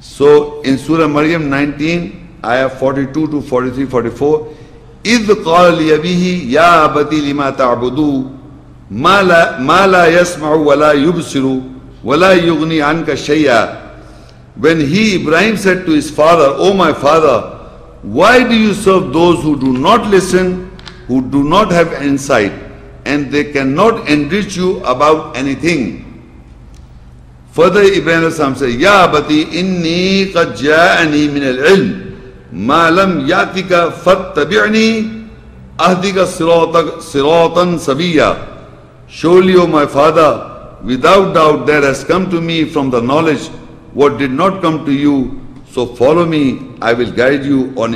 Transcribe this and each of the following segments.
So in Surah Maryam 19, ayah 42 to 43, 44, إِذْ قَالَ لِيَبِيهِ يَا أَبَتِ لِمَا تَعْبُدُوا مَا لَا يَسْمَعُ وَلَا يُبْصِرُ وَلَا يُغْنِي عَنْكَ شَيْئًا. When he, Ibrahim, said to his father, "O my father, why do you serve those who do not listen, who do not have insight, and they cannot enrich you about anything?" Further, Ibrahim said, "Ya abati inni qad ja'ani min al-ilm ma lam yatika fattabi'ni ahdika siratan sabiyya." Surely, O my father, without doubt there has come to me from the knowledge what did not come to you. So follow me, I will guide you on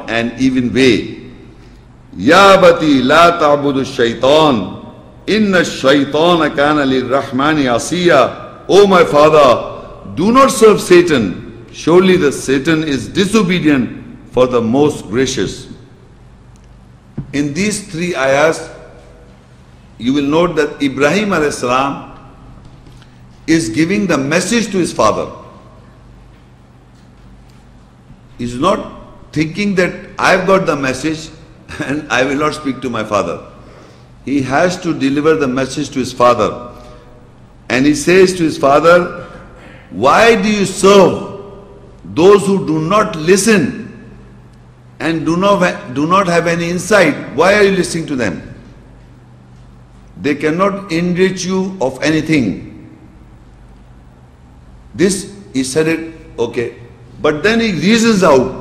an even way. Ya abati la ta'budu shaitan. Inna shaitana kana lirrahmani asiya. O my father, do not serve Satan. Surely the Satan is disobedient for the most gracious. In these three ayahs, you will note that Ibrahim alayhi salam is giving the message to his father. He's not thinking that I've got the message and I will not speak to my father. He has to deliver the message to his father. And he says to his father, "Why do you serve those who do not listen and do not have any insight? Why are you listening to them? They cannot enrich you of anything." This, he said it, okay. But then he reasons out.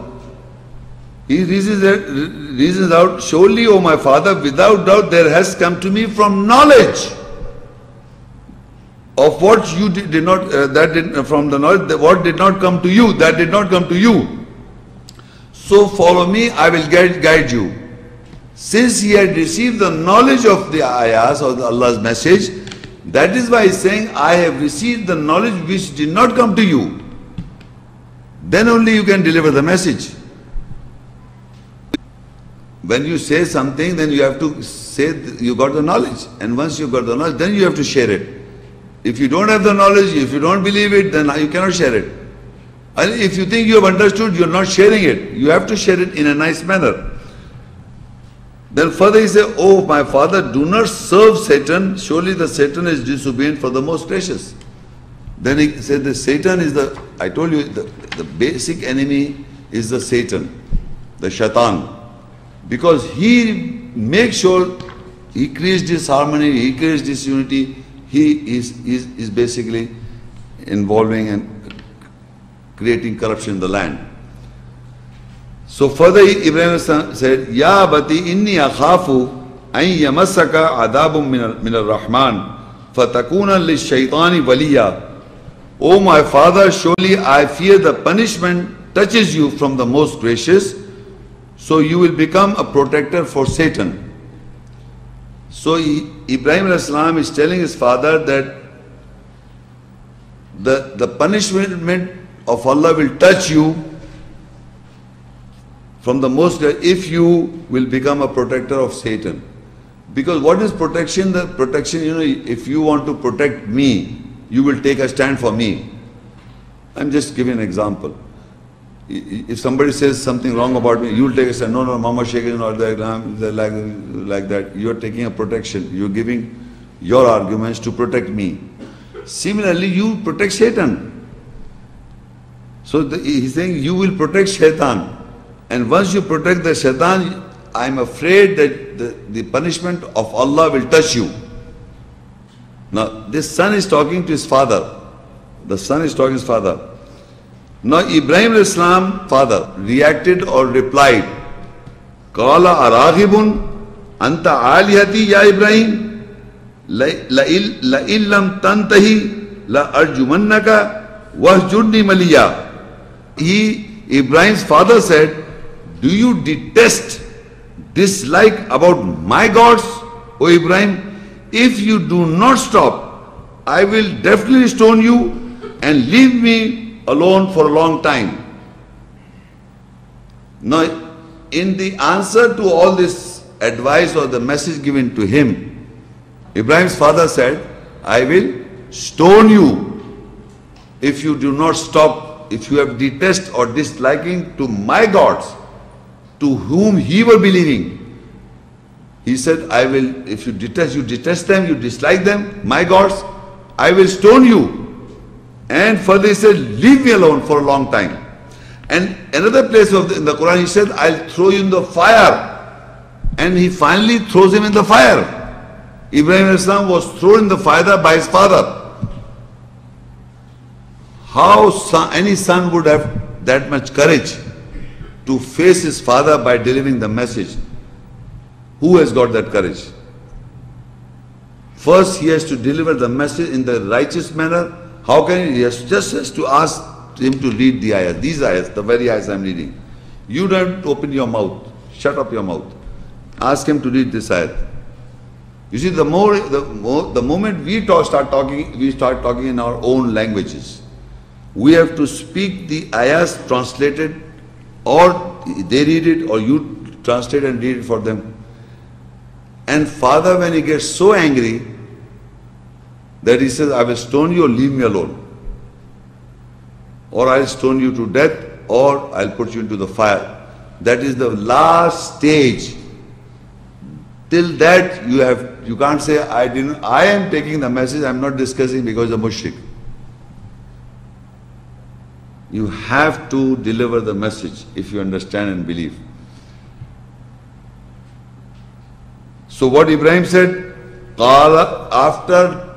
He reasons out, "Surely, O my father, without doubt there has come to me from knowledge of what you did not, from the knowledge, what did not come to you, that did not come to you. So follow me, I will guide you." Since he had received the knowledge of the ayahs, or Allah's message, that is why he is saying, "I have received the knowledge which did not come to you." Then only you can deliver the message. When you say something, then you have to say you got the knowledge. And once you got the knowledge, then you have to share it. If you don't have the knowledge, if you don't believe it, then you cannot share it. And if you think you have understood, you are not sharing it. You have to share it in a nice manner. Then further he said, "Oh my father, do not serve Satan. Surely the Satan is disobedient for the most gracious." Then he said that Satan is I told you, the basic enemy is the Satan, the shaitan. Because he makes sure he creates disharmony, he creates disunity, he is basically involving and creating corruption in the land. So further Ibrahim said, "Ya abati inni akhafu an yamassaka adabun min ar-Rahman fatakuna lish-shaytani waliya." O my father, surely I fear the punishment touches you from the most gracious, so you will become a protector for Satan. So Ibrahim alayhi salam is telling his father that the punishment of Allah will touch you from the most, if you will become a protector of Satan. Because what is protection? The protection, if you want to protect me, you will take a stand for me. I'm just giving an example. If somebody says something wrong about me, you will take a stand. No, Mama Sheikh is not like that. You are taking a protection. You are giving your arguments to protect me. Similarly, you protect Satan. So he's saying you will protect Shaitan. And once you protect the Shaitan, I'm afraid that the punishment of Allah will touch you. Now, this son is talking to his father. The son is talking to his father. Now, Ibrahim alayhi salam, father, reacted or replied, "Qala araghibun anta alihati ya Ibrahim la illam tantahi la arjumannaka wahjurni maliya." Ibrahim's father said, "Do you detest, dislike about my gods, O Ibrahim? If you do not stop, I will definitely stone you and leave me alone for a long time." Now, in the answer to all this advice or the message given to him, Ibrahim's father said, "I will stone you." if you do not stop, if you have detest or disliking to my gods, to whom he were believing. He said, I will, if you detest them, you dislike them, my gods, I will stone you. And further he said, leave me alone for a long time. And another place in the Quran, he said, I'll throw you in the fire. And he finally throws him in the fire. Ibrahim Islam was thrown in the fire by his father. How any son would have that much courage to face his father by delivering the message? Who has got that courage? First, he has to deliver the message in the righteous manner. How can he? He has to ask him to read the ayahs. These ayahs, the very ayahs I am reading. You don't open your mouth. Shut up your mouth. Ask him to read this ayat. You see, the moment we start talking in our own languages. We have to speak the ayahs translated, or they read it, or you translate and read it for them. And father, when he gets so angry that he says, I will stone you or leave me alone. Or I'll stone you to death, or I'll put you into the fire. That is the last stage. Till that you can't say, I am taking the message, I'm not discussing because of mushrik. You have to deliver the message if you understand and believe. So what Ibrahim said, after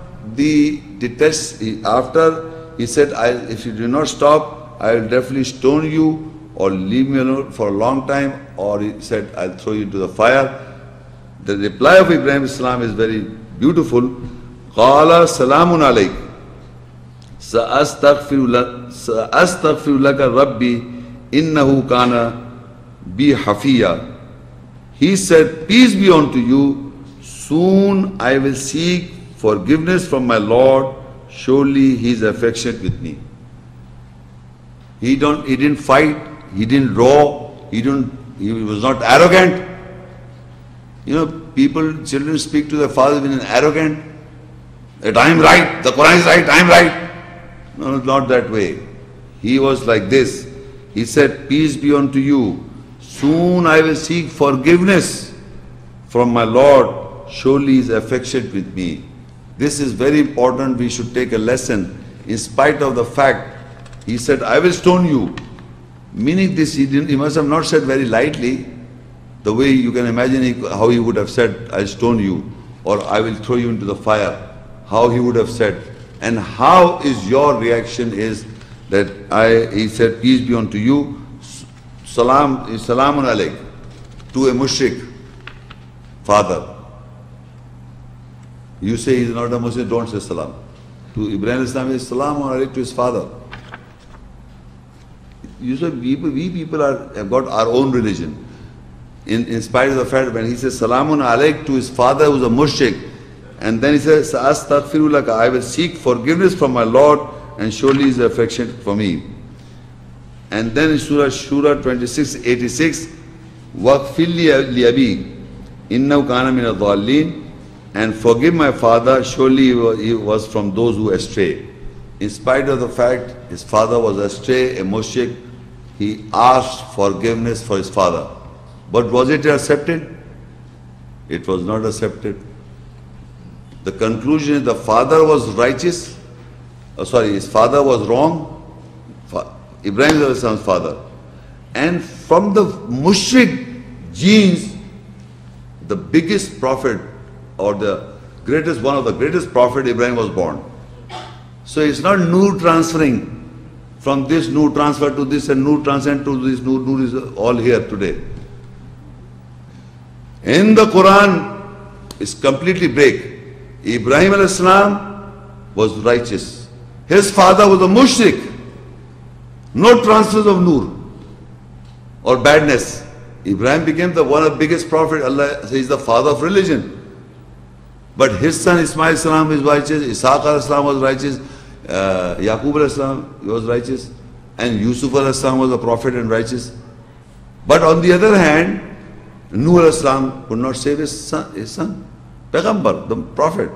he said, if you do not stop, I will definitely stone you or leave me alone for a long time, or he said, I'll throw you into the fire. The reply of Ibrahim Islam is very beautiful. Qala salamun alayk. Sa'astaghfiru laka rabbi innahu kana bi hafiya. He said, peace be unto you. Soon I will seek forgiveness from my Lord. Surely he is affectionate with me. He didn't fight. He didn't roar. He was not arrogant. You know, children speak to their fathers in an arrogant, that I am right, the Quran is right, I am right. No, not that way. He was like this. He said, peace be unto you. Soon I will seek forgiveness from my Lord. Surely he is affectionate with me. This is very important. We should take a lesson. In spite of the fact, he said, I will stone you. Meaning this, he must have not said very lightly. The way you can imagine how he would have said, I'll stone you, or I will throw you into the fire. How he would have said. And how is your reaction is that he said, peace be unto you. Salamun alayk, to a mushrik father. You say he's not a Muslim, don't say salam. To Ibrahim Islam is salamun alayk to his father. You say we people have got our own religion. In spite of the fact when he says salamun alayk to his father who's a mushrik, and then he says, Astaghfiru laka, I will seek forgiveness from my Lord, and surely he is affectionate for me. And then in Surah Shura 26:86, Waqfil li abi, innahu kana min ad-dallin, and forgive my father, surely he was from those who astray. In spite of the fact his father was astray, a mushrik, he asked forgiveness for his father. But was it accepted? It was not accepted. The conclusion is the father was righteous, his father was wrong, Ibrahim is his father. And from the mushrik genes, the biggest prophet, or one of the greatest prophet, Ibrahim was born. So it's not Noor transferring from this Noor transfer to this, and Noor transcend to this, Noor is all here today. In the Quran, it's completely break. Ibrahim al-Islam was righteous. His father was a mushrik. No transfers of Noor or badness. Ibrahim became one of the biggest prophet. Allah says he's the father of religion. But his son Ismail salam is righteous, Ishaq al-Islam was righteous, Yaqub al-Islam was righteous, and Yusuf al-Islam was a prophet and righteous. But on the other hand, Nuh al-Islam could not save his son, Payghambar, the prophet.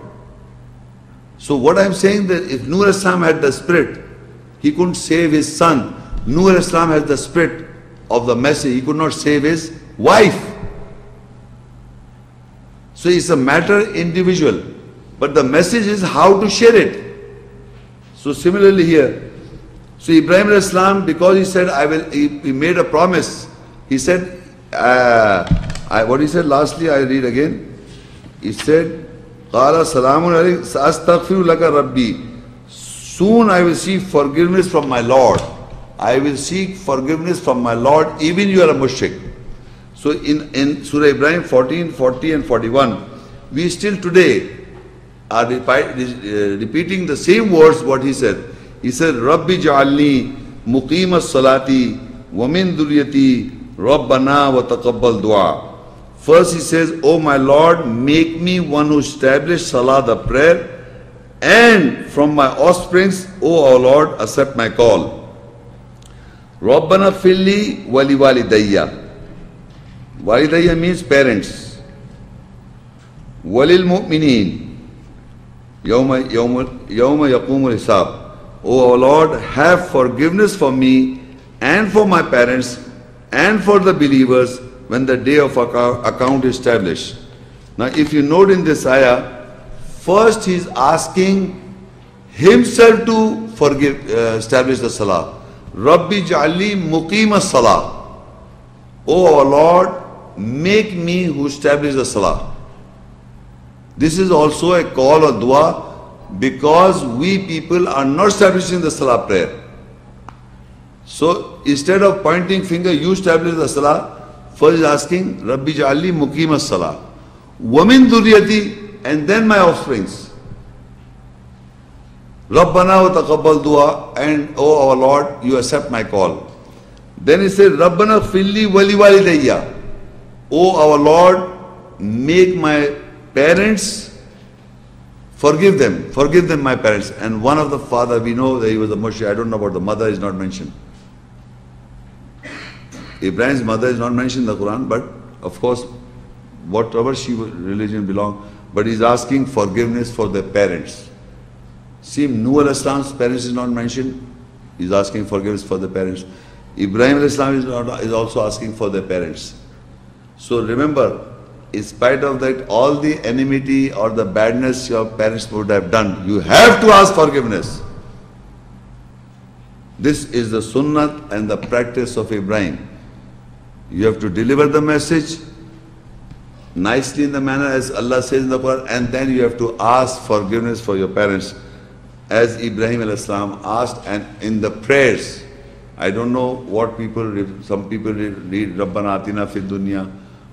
So what I am saying that if Nuh al-Islam had the spirit, He couldn't save his son. Nuh alayhi salam has the spirit of the message. He could not save his wife. So it's a matter individual. But the message is how to share it. So similarly here, so Ibrahim alayhi salam, because he said, he made a promise. He said, what he said lastly, I read again. He said, قَالَ سَلَامٌ عَلَيْكَ سَأَسْتَغْفِرُ لَكَ رَبِّي. Soon I will seek forgiveness from my Lord. I will seek forgiveness from my Lord, even you are a mushrik. So in Surah Ibrahim 14, 40 and 41, we still today are repeating the same words what he said. He said, Rabbi ja'alni muqima salati wa min dhurriyati Rabbana wa taqabbal dua. First he says, oh my Lord, make me one who established salah, the prayer, and from my offsprings, oh our Lord, accept my call. Rabbana filli wali walidayya. Walidayya means parents. Walil mu'mineen. Yawma yaqumul hisab. Oh our Lord, have forgiveness for me and for my parents and for the believers when the day of account is established. Now if you note in this ayah, first he is asking himself to establish the salah. Rabbi ja'alni muqima salah. Oh our Lord, make me who establish the salah. This is also a call or dua, because we people are not establishing the salah prayer. So instead of pointing finger, you establish the salah. First is asking, Rabbi ja'alni muqima salah. Wa min dhurriyati, and then my offsprings. Rabbana wa taqabbal dua, and oh our Lord, you accept my call. Then he said, Rabbana filli wali walidayya. Oh our Lord, make my parents, forgive them my parents. And one of the father, we know that he was a mushrik. I don't know about the mother, is not mentioned. Ibrahim's mother is not mentioned in the Quran, but of course, whatever religion belong, but he's asking forgiveness for their parents. See, Nuh alayhi salam's parents is not mentioned. He's asking forgiveness for the parents. Ibrahim alayhi salam is also asking for their parents. So remember, in spite of that, all the enmity or the badness your parents would have done, you have to ask forgiveness. This is the sunnah and the practice of Ibrahim. You have to deliver the message nicely in the manner as Allah says in the Quran, and then you have to ask forgiveness for your parents, as Ibrahim alayhi salam asked, and in the prayers. I don't know what people read. Some people read Rabbana atina fid dunya,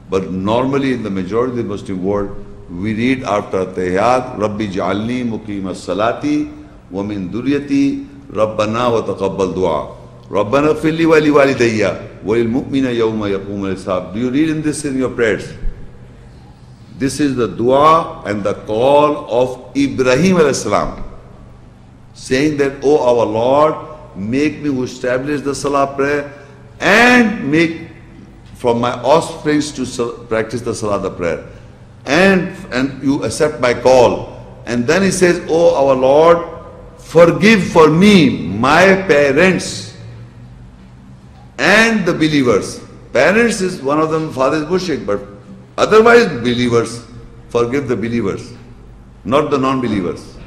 but normally in the majority of the Muslim world, we read after Tahiyyat, Rabbi ja'alni muqima salati wa min dhurriyati Rabbana wa taqabbal dua. Rabbana filli wali walidayya walil mu'mina yawma yaqumul hisab. Do you read in this in your prayers? This is the dua and the call of Ibrahim alayhi salam, saying that, oh our Lord, make me who establish the salah prayer and make from my offsprings to practice the salah, the prayer, and you accept my call. And then he says, oh our Lord, forgive for me my parents and the believers. Parents is one of them, father is mushrik, but otherwise believers, forgive the believers, not the non-believers.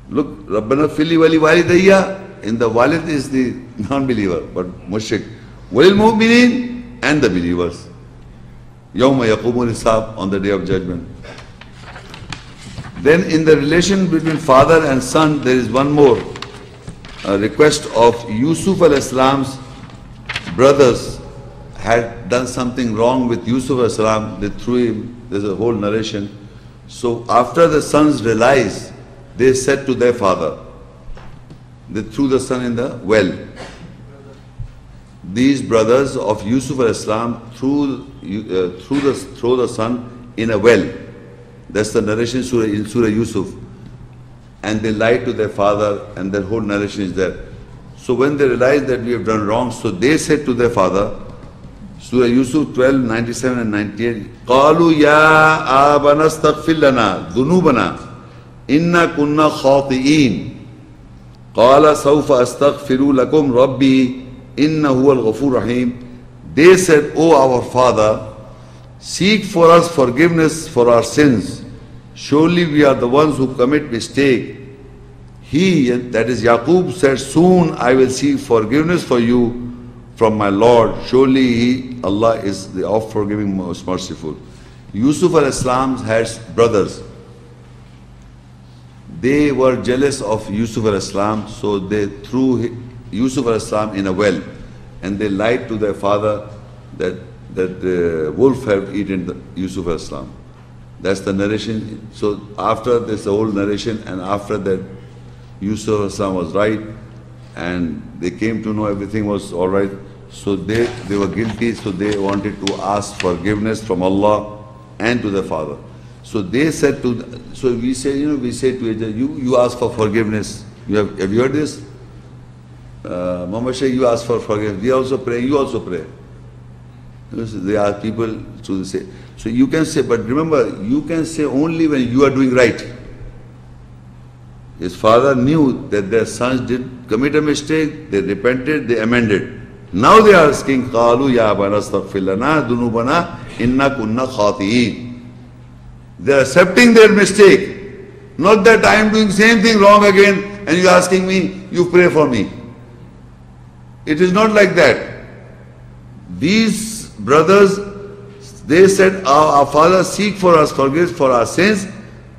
Look, Rabbana filli wali walidayya, in the walid is the non-believer, but mushrik. Walil mu'minin, and the believers. Yawma yaqumul hisab, on the day of judgment. Then in the relation between father and son, there is one more request of Yusuf alayhi salam's brothers had done something wrong with Yusuf alayhi salam. They threw him, there's a whole narration. So after the sons realized, they said to their father, they threw the son in the well. These brothers of Yusuf alayhi salam threw the son in a well. That's the narration in Surah Yusuf. And they lied to their father, and their whole narration is there. So when they realized that we have done wrong, so they said to their father, Surah Yusuf 12, 97 and 98, قَالُوا يَا آبَنَا اسْتَغْفِرْ لَنَا ذُنُوبَنَا إِنَّا كُنَّا خَاطِئِينَ قَالَ سَوْفَ أَسْتَغْفِرُ لَكُمْ رَبِّي إِنَّهُ هُوَ الْغَفُورُ الرَّحِيمُ. They said, O our Father, seek for us forgiveness for our sins. Surely we are the ones who commit mistake. He, that is Yaqub, said, soon I will seek forgiveness for you from my Lord. Surely He, Allah, is the oft-forgiving, most merciful. Yusuf al-Islam had brothers. They were jealous of Yusuf al-Islam, so they threw Yusuf al-Islam in a well. And they lied to their father that the wolf have eaten Yusuf al-Islam. That's the narration. So after this whole narration, and after that Yusuf al-Islam was right, and they came to know everything was all right, so they were guilty, so they wanted to ask forgiveness from Allah and to their father. So they said to, so we say, we say to each other, you ask for forgiveness. Have you heard this? Muhammad Shaykh, you ask for forgiveness. We also pray, you also pray. There are people to say. So you can say, but remember, you can say only when you are doing right. His father knew that their sons did commit a mistake, they repented, they amended. Now they are asking, قَالُوا يَا أَبَنَا اسْتَغْفِرْ لَنَا ذُنُوبَنَا إِنَّا كُنَّا خَاطِئِينَ. They are accepting their mistake. Not that I am doing same thing wrong again and you are asking me, you pray for me. It is not like that. These brothers, they said, our father, seek for us forgiveness for our sins.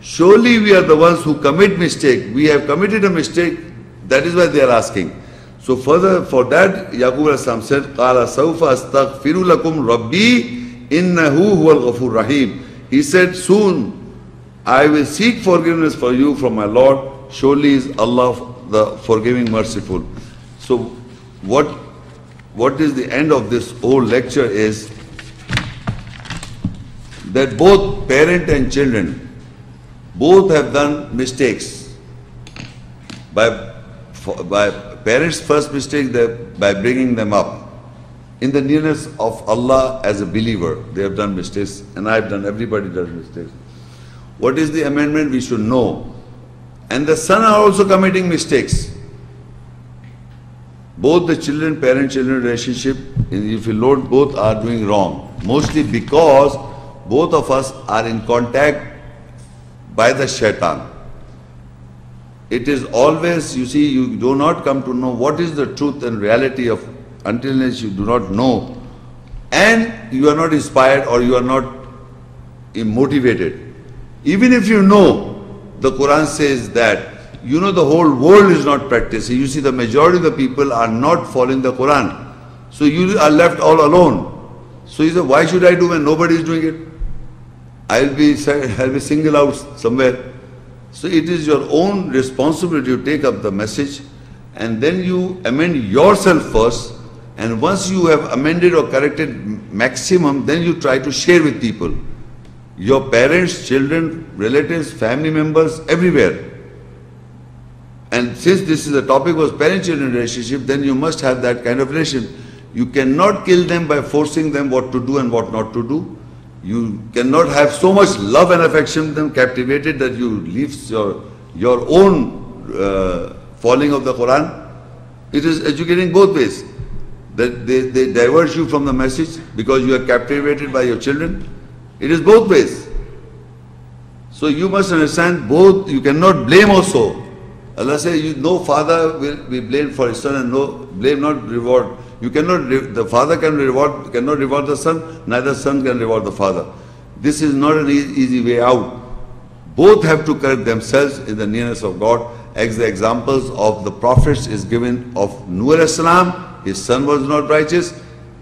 Surely we are the ones who commit mistake. We have committed a mistake. That is why they are asking. So further, for that, Yaqub al-Salam said, قَالَ سَوْفَ أَسْتَغْفِرُ لَكُمْ رَبِّي إِنَّهُ هُوَ الْغَفُورُ الرَّحِيمُ. He said, soon I will seek forgiveness for you from my Lord. Surely is Allah the forgiving, merciful. So what is the end of this whole lecture is that both parent and children, both have done mistakes. By parents' first mistake, by bringing them up in the nearness of Allah as a believer, they have done mistakes, and I have done, everybody does mistakes. What is the amendment? We should know. And the son are also committing mistakes. Both the children, parent-children relationship, if you load, both are doing wrong. Mostly because both of us are in contact by the shaitan. It is always, you see, you do not come to know what is the truth and reality of until you do not know, and you are not inspired or you are not motivated. Even if you know, the Quran says that, the whole world is not practicing. You see, the majority of the people are not following the Quran. So you are left all alone. So you say, why should I do when nobody is doing it? I'll be singled out somewhere. So it is your own responsibility to take up the message, and then you amend yourself first, and once you have amended or corrected maximum, then you try to share with people. Your parents, children, relatives, family members, everywhere. And since this is the topic was parent-children relationship, then you must have that kind of relationship. You cannot kill them by forcing them what to do and what not to do. You cannot have so much love and affection them captivated that you leave your own following of the Quran. It is educating both ways. That they divert you from the message because you are captivated by your children. It is both ways. So you must understand both. You cannot blame also. Allah says, no father will be blamed for his son, and no blame, not reward. You cannot, the father cannot reward the son, neither son can reward the father. This is not an easy way out. Both have to correct themselves in the nearness of God, as the examples of the prophets is given of Nuh alayhi salam. His son was not righteous.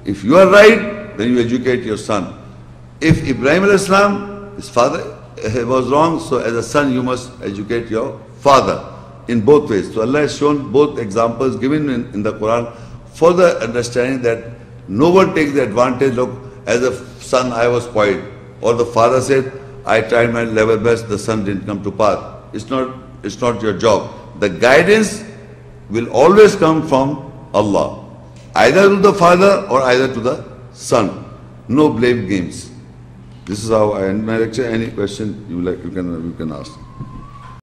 If you are right, then you educate your son. If Ibraheem alayhi salam, his father was wrong, so as a son you must educate your father in both ways. So Allah has shown both examples given in the Quran for the understanding that no one takes the advantage, look, as a son I was spoiled. Or the father said, I tried my level best, the son didn't come to pass. It's not your job. The guidance will always come from Allah. Either to the father or either to the son. No blame games. This is how I end my lecture. Any question you like, you can ask.